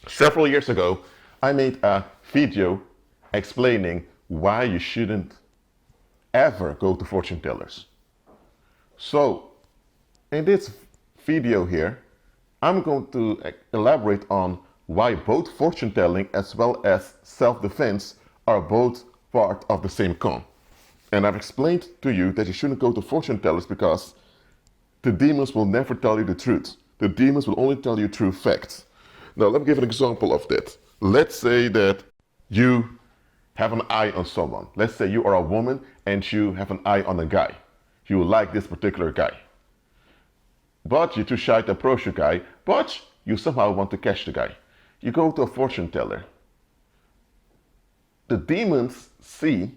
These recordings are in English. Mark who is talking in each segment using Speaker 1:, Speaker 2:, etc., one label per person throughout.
Speaker 1: Several years ago, I made a video explaining why you shouldn't ever go to fortune tellers. So, in this video here, I'm going to elaborate on why both fortune telling as well as self-defense are both part of the same coin. And I've explained to you that you shouldn't go to fortune tellers because the demons will never tell you the truth. The demons will only tell you true facts. Now, let me give an example of that. Let's say that you have an eye on someone. Let's say you are a woman and you have an eye on a guy. You like this particular guy. But you're too shy to approach the guy, but you somehow want to catch the guy. You go to a fortune teller. The demons see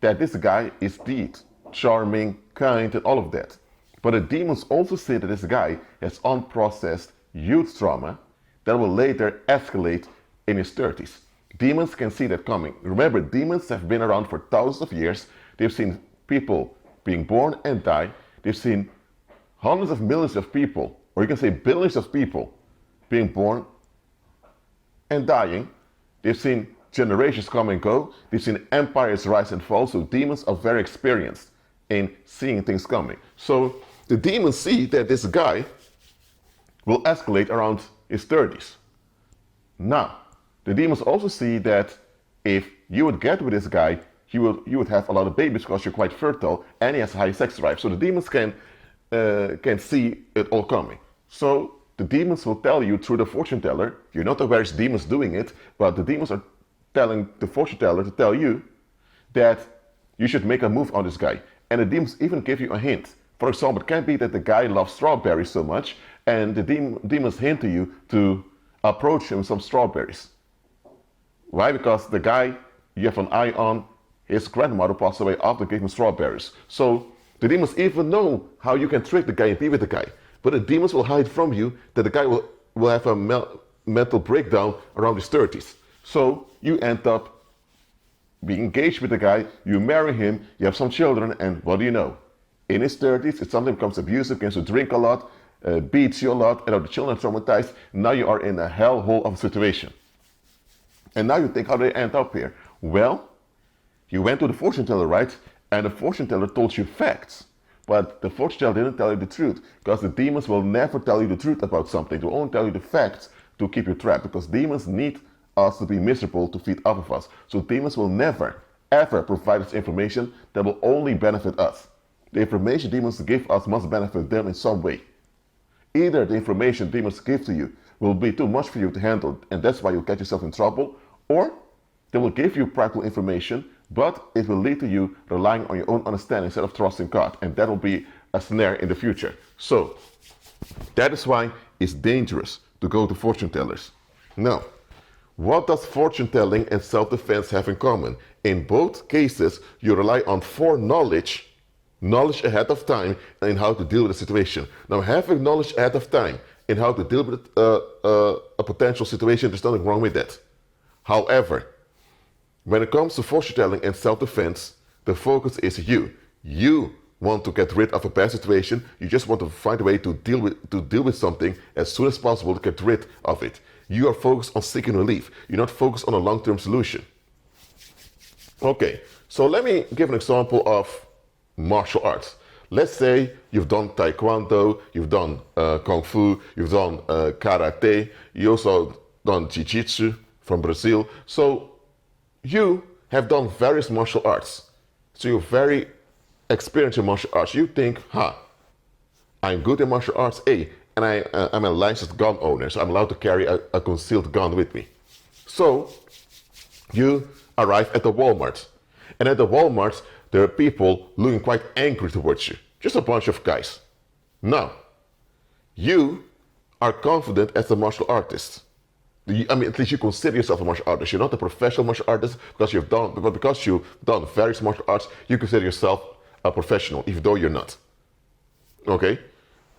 Speaker 1: that this guy is indeed charming, kind, and all of that. But the demons also see that this guy has unprocessed youth trauma that will later escalate in his 30s. Demons can see that coming. Remember, demons have been around for thousands of years. They've seen people being born and die. They've seen hundreds of millions of people, or you can say billions of people, being born and dying. They've seen generations come and go. They've seen empires rise and fall. So demons are very experienced in seeing things coming. So the demons see that this guy will escalate around his 30s. Now, the demons also see that if you would get with this guy, you would have a lot of babies because you're quite fertile and he has a high sex drive. So the demons can see it all coming. So the demons will tell you through the fortune teller. You're not aware it's demons doing it, but the demons are telling the fortune teller to tell you that you should make a move on this guy. And the demons even give you a hint. For example, it can be that the guy loves strawberries so much, and the demons hint to you to approach him with some strawberries. Why? Because the guy you have an eye on, his grandmother passed away after giving him strawberries. So the demons even know how you can trick the guy and be with the guy. But the demons will hide from you that the guy will have a mental breakdown around his 30s. So you end up being engaged with the guy, you marry him, you have some children, and what do you know? In his 30s, it sometimes becomes abusive, begins to drink a lot, beats you a lot, and the children are traumatized. Now you are in a hellhole of a situation. And now you think, how did I end up here? Well, you went to the fortune teller, right? And the fortune teller told you facts. But the fortune teller didn't tell you the truth, because the demons will never tell you the truth about something. They will only tell you the facts to keep you trapped, because demons need us to be miserable to feed off of us. So demons will never, ever provide us information that will only benefit us. The information demons give us must benefit them in some way. Either the information demons give to you will be too much for you to handle, and that's why you'll get yourself in trouble, or they will give you practical information, but it will lead to you relying on your own understanding instead of trusting God, and that will be a snare in the future. So, that is why it's dangerous to go to fortune tellers. Now, what does fortune telling and self-defense have in common? In both cases, you rely on foreknowledge, knowledge ahead of time, in how to deal with a situation. Now, having knowledge ahead of time in how to deal with a potential situation, there's nothing wrong with that. However, when it comes to fortune telling and self-defense, the focus is you. You want to get rid of a bad situation. You just want to find a way to deal with something as soon as possible to get rid of it. You are focused on seeking relief. You're not focused on a long-term solution. Okay, so let me give an example of martial arts. Let's say you've done taekwondo, you've done kung fu, you've done karate, you also done jiu-jitsu from Brazil. So you have done various martial arts. So you're very experienced in martial arts. You think, I'm good in martial arts, and I'm a licensed gun owner, so I'm allowed to carry a concealed gun with me. So you arrive at the Walmart. And at the Walmart, there are people looking quite angry towards you. Just a bunch of guys. Now, you are confident as a martial artist. I mean, at least you consider yourself a martial artist. You're not a professional martial artist because you've done various martial arts, you consider yourself a professional, even though you're not. Okay?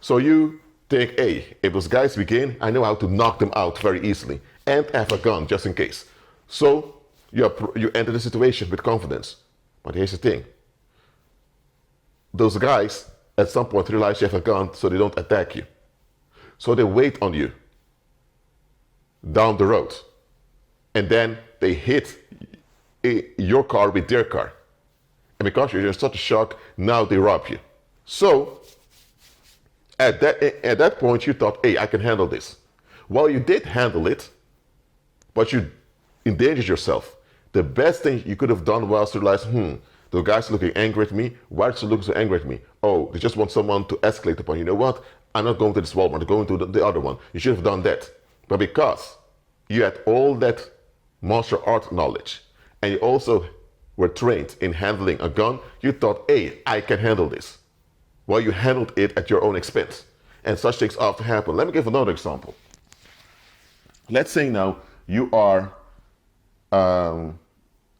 Speaker 1: So you think, if those guys begin, I know how to knock them out very easily and have a gun just in case. So you enter the situation with confidence. But here's the thing. Those guys at some point realize you have a gun, so they don't attack you. So they wait on you. down the road. And then they hit your car with their car. And because you're in such a shock, now they rob you. So at that point, you thought, hey, I can handle this. Well, you did handle it, but you endangered yourself. The best thing you could have done was to realize, the guy's looking angry at me. Why is he looking so angry at me? Oh, they just want someone to escalate upon. You know what? I'm not going to this Walmart. I'm going to the other one. You should have done that. But because you had all that martial art knowledge, and you also were trained in handling a gun, you thought, hey, I can handle this. Well, you handled it at your own expense. And such things often happen. Let me give another example. Let's say now you are an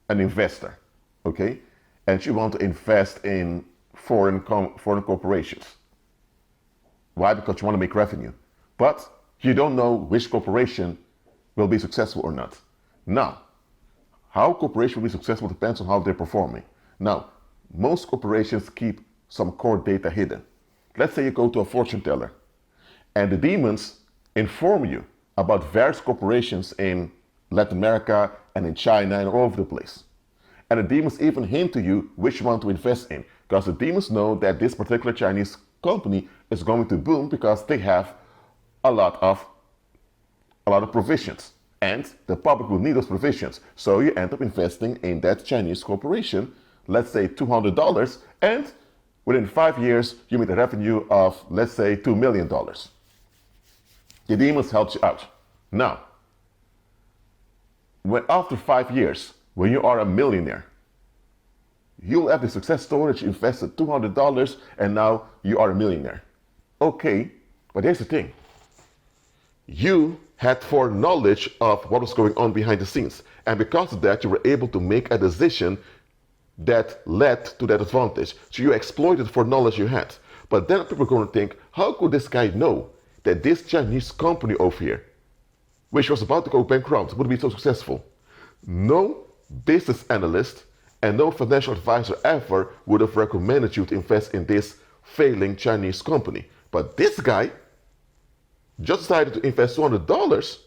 Speaker 1: investor, okay? And you want to invest in foreign corporations. Why? Because you want to make revenue. But you don't know which corporation will be successful or not. Now, how corporation will be successful depends on how they're performing. Now, most corporations keep some core data hidden. Let's say you go to a fortune teller and the demons inform you about various corporations in Latin America and in China and all over the place. And the demons even hint to you which one to invest in, because the demons know that this particular Chinese company is going to boom because they have a lot of provisions. And the public will need those provisions. So you end up investing in that Chinese corporation, let's say $200, and within 5 years, you make a revenue of, let's say, $2 million. The demons help you out. Now, after 5 years, when you are a millionaire, you'll have the success story that you invested $200 and now you are a millionaire. Okay, but here's the thing. You had foreknowledge of what was going on behind the scenes. And because of that, you were able to make a decision that led to that advantage. So you exploited the foreknowledge you had. But then people are going to think, how could this guy know that this Chinese company over here, which was about to go bankrupt, would be so successful? No business analyst and no financial advisor ever would have recommended you to invest in this failing Chinese company. But this guy just decided to invest $200,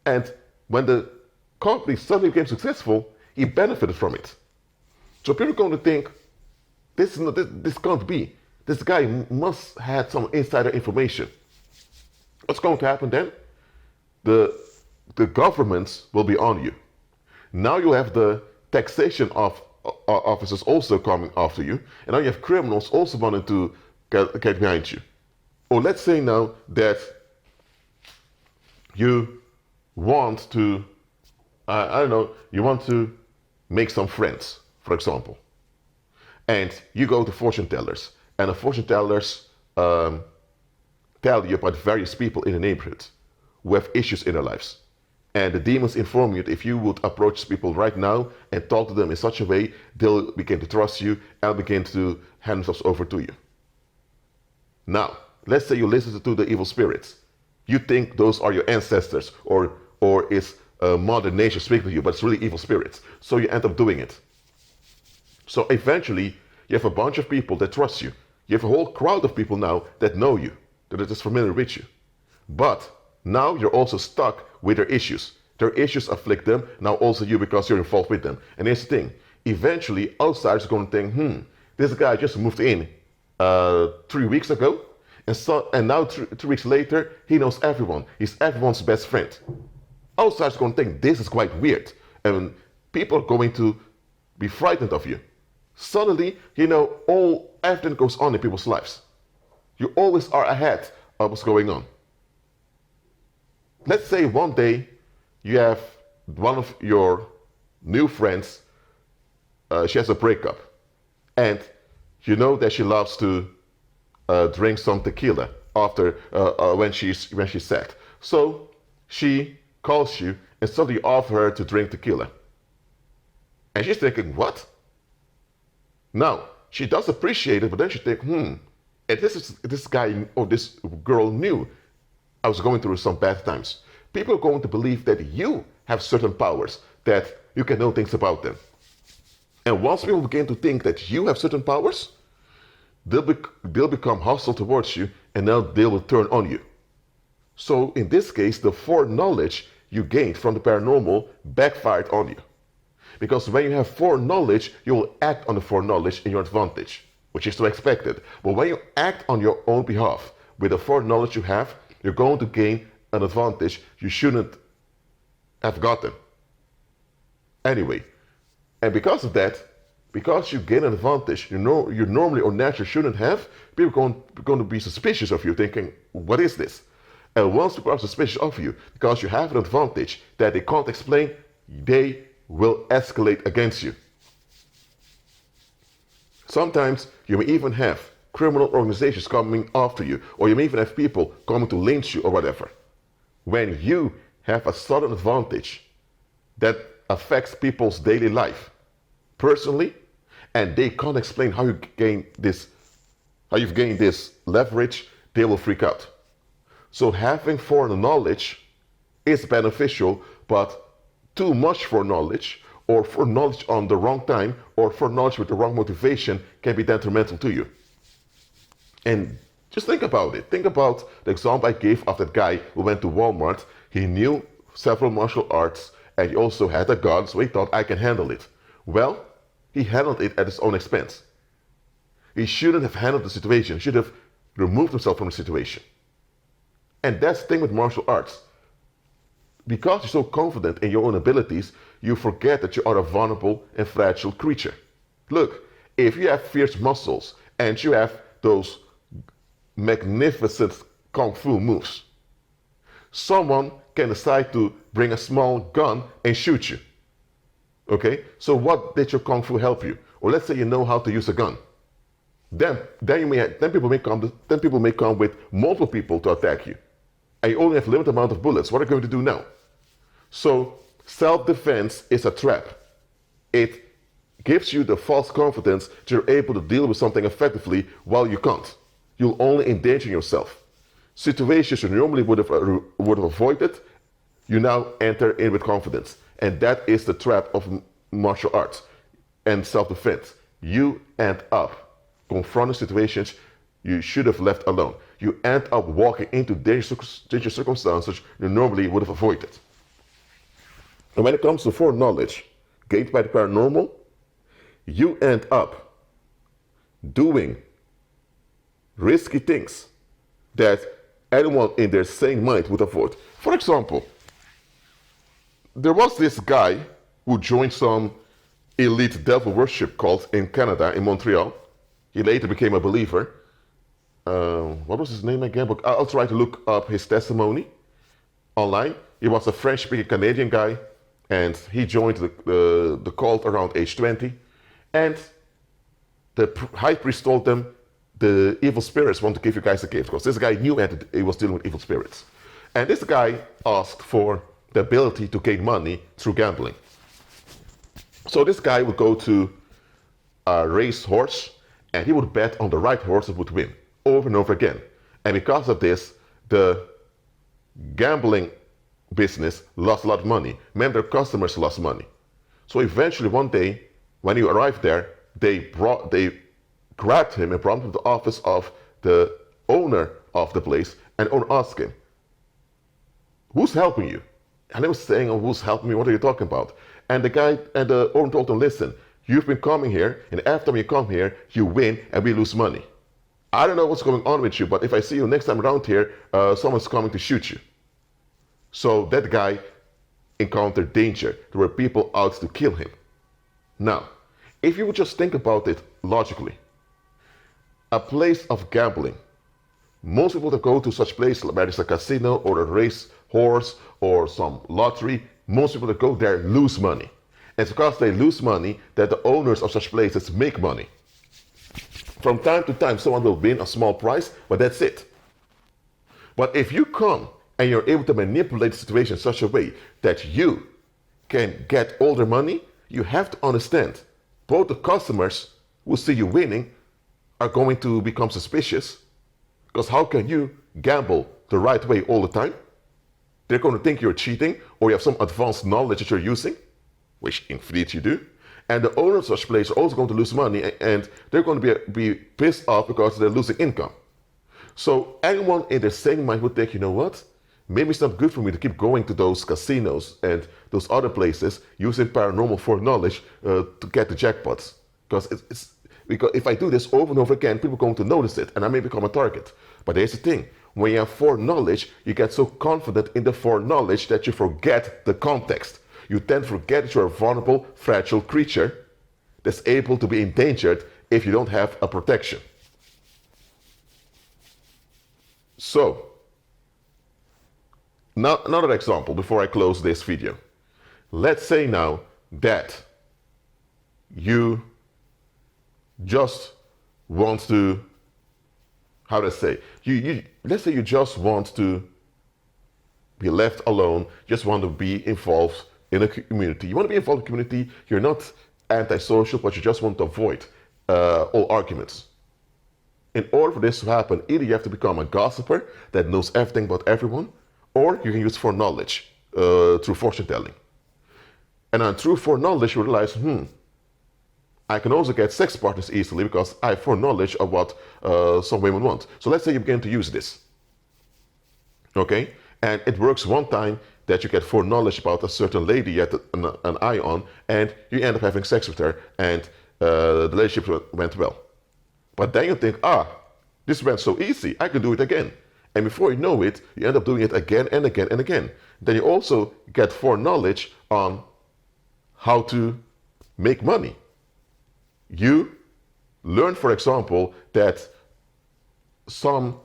Speaker 1: and when the company suddenly became successful, he benefited from it. So people are going to think, this can't be. This guy must have some insider information. What's going to happen then? The governments will be on you. Now you have the taxation of officers also coming after you, and now you have criminals also wanting to get behind you. Or let's say now that you want to, you want to make some friends, for example. And you go to fortune tellers, and the fortune tellers tell you about various people in the neighborhood who have issues in their lives. And the demons inform you that if you would approach people right now and talk to them in such a way, they'll begin to trust you and begin to hand themselves over to you. Now, let's say you listen to the evil spirits. You think those are your ancestors or is Mother Nature speaking to you, but it's really evil spirits. So you end up doing it. So eventually, you have a bunch of people that trust you. You have a whole crowd of people now that know you, that are just familiar with you. But now you're also stuck with their issues. Their issues afflict them, now also you because you're involved with them. And here's the thing. Eventually, outsiders are going to think, this guy just moved in 3 weeks ago, and now 3 weeks later, he knows everyone. He's everyone's best friend. Outsiders are going to think this is quite weird. And people are going to be frightened of you. Suddenly, everything goes on in people's lives. You always are ahead of what's going on. Let's say one day you have one of your new friends, she has a breakup, and you know that she loves to drink some tequila after when she's sad. So she calls you and suddenly offer her to drink tequila. And she's thinking, what? Now, she does appreciate it, but then she thinks, and this guy or this girl knew I was going through some bad times. People are going to believe that you have certain powers, that you can know things about them. And once people begin to think that you have certain powers, they'll become hostile towards you, and now they will turn on you. So in this case, the foreknowledge you gained from the paranormal backfired on you. Because when you have foreknowledge, you will act on the foreknowledge in your advantage, which is to expect it. But when you act on your own behalf with the foreknowledge you have, you're going to gain an advantage you shouldn't have gotten. Anyway, and because of that, because you gain an advantage you normally or naturally shouldn't have, people are going to be suspicious of you, thinking, what is this? And once people are suspicious of you, because you have an advantage that they can't explain, they will escalate against you. Sometimes you may even have criminal organizations coming after you, or you may even have people coming to lynch you or whatever. When you have a sudden advantage that affects people's daily life personally, and they can't explain how you've gained this leverage, they will freak out. So having foreknowledge is beneficial, but too much foreknowledge, or foreknowledge on the wrong time, or foreknowledge with the wrong motivation can be detrimental to you. And just think about it. Think about the example I gave of that guy who went to Walmart. He knew several martial arts, and he also had a gun, so he thought, I can handle it. Well, he handled it at his own expense. He shouldn't have handled the situation. He should have removed himself from the situation. And that's the thing with martial arts. Because you're so confident in your own abilities, you forget that you are a vulnerable and fragile creature. Look, if you have fierce muscles and you have those magnificent kung fu moves, someone can decide to bring a small gun and shoot you. Okay? So what did your kung fu help you? Or let's say you know how to use a gun. Then people may come with multiple people to attack you. And you only have a limited amount of bullets. What are you going to do now? So self-defense is a trap. It gives you the false confidence that you're able to deal with something effectively while you can't. You'll only endanger yourself. Situations you normally would have avoided, you now enter in with confidence. And that is the trap of martial arts and self-defense. You end up confronting situations you should have left alone. You end up walking into dangerous circumstances you normally would have avoided. And when it comes to foreknowledge gained by the paranormal, you end up doing risky things that anyone in their sane mind would avoid. For example, there was this guy who joined some elite devil worship cult in Canada, in Montreal. He later became a believer. What was his name again? But I'll try to look up his testimony online. He was a French-speaking Canadian guy, and he joined the cult around age 20. And the high priest told them, the evil spirits want to give you guys a gift, because this guy knew he was dealing with evil spirits. And this guy asked for the ability to gain money through gambling. So this guy would go to a race horse, and he would bet on the right horse that would win over and over again. And because of this, the gambling business lost a lot of money. Many of their customers lost money. So eventually one day, when he arrived there, they grabbed him and brought him to the office of the owner of the place, and the owner asked him, who's helping you? And he was saying, oh, who's helping me? What are you talking about? And the owner told him, listen, you've been coming here, and every time you come here, you win and we lose money. I don't know what's going on with you, but if I see you next time around here, someone's coming to shoot you. So that guy encountered danger. There were people out to kill him. Now, if you would just think about it logically, a place of gambling, most people that go to such places, whether it's a casino or a race horse or some lottery, most people that go there lose money. And it's because they lose money that the owners of such places make money. From time to time, someone will win a small prize, but that's it. But if you come and you're able to manipulate the situation in such a way that you can get all their money, you have to understand both the customers who see you winning are going to become suspicious, because how can you gamble the right way all the time? They're going to think you're cheating or you have some advanced knowledge that you're using, which indeed you do. And the owners of such places are also going to lose money, and they're going to be pissed off because they're losing income. So anyone in their sane mind would think, you know what? Maybe it's not good for me to keep going to those casinos and those other places using paranormal foreknowledge to get the jackpots. Because if I do this over and over again, people are going to notice it and I may become a target. But here's the thing. When you have foreknowledge, you get so confident in the foreknowledge that you forget the context. You then forget that you're a vulnerable, fragile creature that's able to be endangered if you don't have a protection. So, now another example before I close this video. Let's say now that you just want to, how do I say, let's say you just want to be left alone, just want to be involved in a community. You want to be involved in a community, you're not antisocial, but you just want to avoid all arguments. In order for this to happen, either you have to become a gossiper that knows everything about everyone, or you can use foreknowledge through fortune telling. And through foreknowledge, you realize, I can also get sex partners easily because I have foreknowledge of what some women want. So let's say you begin to use this. Okay? And it works one time that you get foreknowledge about a certain lady you had an eye on, and you end up having sex with her, and the relationship went well. But then you think, this went so easy, I can do it again. And before you know it, you end up doing it again and again and again. Then you also get foreknowledge on how to make money. You learn, for example, that some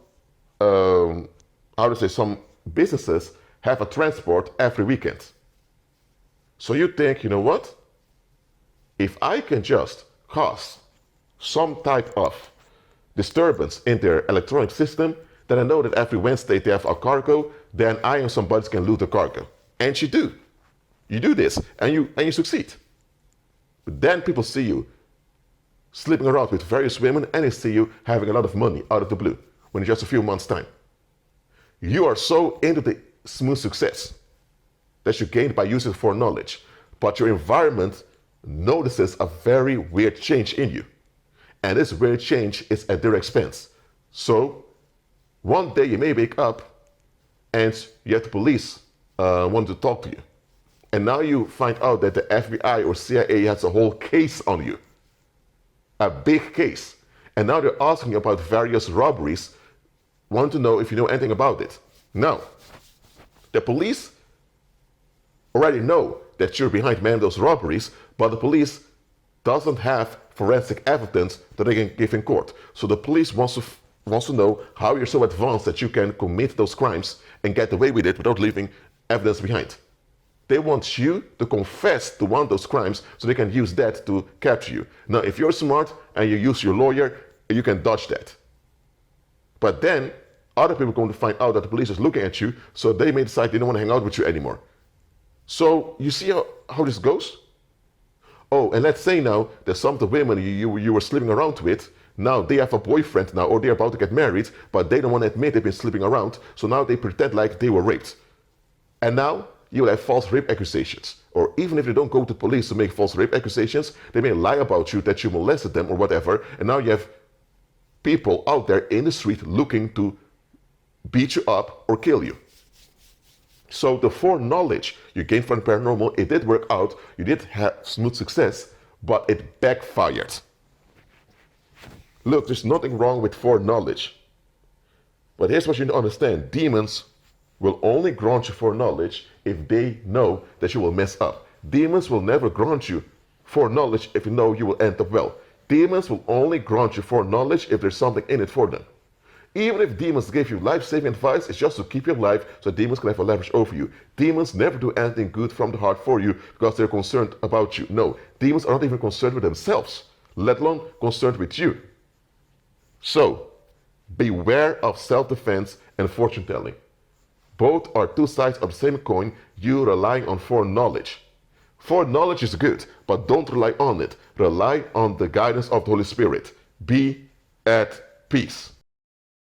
Speaker 1: businesses have a transport every weekend. So you think, you know what? If I can just cause some type of disturbance in their electronic system, then I know that every Wednesday they have a cargo, then I and somebody can loot the cargo. And you do. You do this, and you succeed. But then people see you sleeping around with various women, and they see you having a lot of money out of the blue, when in just a few months' time. You are so into the smooth success that you gained by using foreknowledge, but your environment notices a very weird change in you. And this weird change is at their expense. So, one day you may wake up and you have the police want to talk to you. And now you find out that the FBI or CIA has a whole case on you. A big case. And now they're asking you about various robberies, want to know if you know anything about it. Now, the police already know that you're behind many of those robberies, but the police doesn't have forensic evidence that they can give in court. So the police wants to know how you're so advanced that you can commit those crimes and get away with it without leaving evidence behind. They want you to confess to one of those crimes so they can use that to capture you. Now, if you're smart and you use your lawyer, you can dodge that. But then, other people are going to find out that the police is looking at you, so they may decide they don't want to hang out with you anymore. So, you see how this goes? Oh, and let's say now that some of the women you were sleeping around with, now they have a boyfriend now, or they're about to get married, but they don't want to admit they've been sleeping around, so now they pretend like they were raped. And now, you will have false rape accusations. Or even if they don't go to police to make false rape accusations, they may lie about you that you molested them or whatever, and now you have people out there in the street looking to beat you up or kill you. So the foreknowledge you gained from paranormal, it did work out, you did have smooth success, but it backfired. Look, there's nothing wrong with foreknowledge. But here's what you need to understand. Demons will only grant you foreknowledge if they know that you will mess up. Demons will never grant you foreknowledge if you know you will end up well. Demons will only grant you foreknowledge if there's something in it for them. Even if demons give you life-saving advice, it's just to keep you alive so demons can have a leverage over you. Demons never do anything good from the heart for you because they're concerned about you. No, demons are not even concerned with themselves, let alone concerned with you. So, beware of self-defense and fortune-telling. Both are two sides of the same coin, you relying on foreknowledge. Foreknowledge is good, but don't rely on it. Rely on the guidance of the Holy Spirit. Be at peace.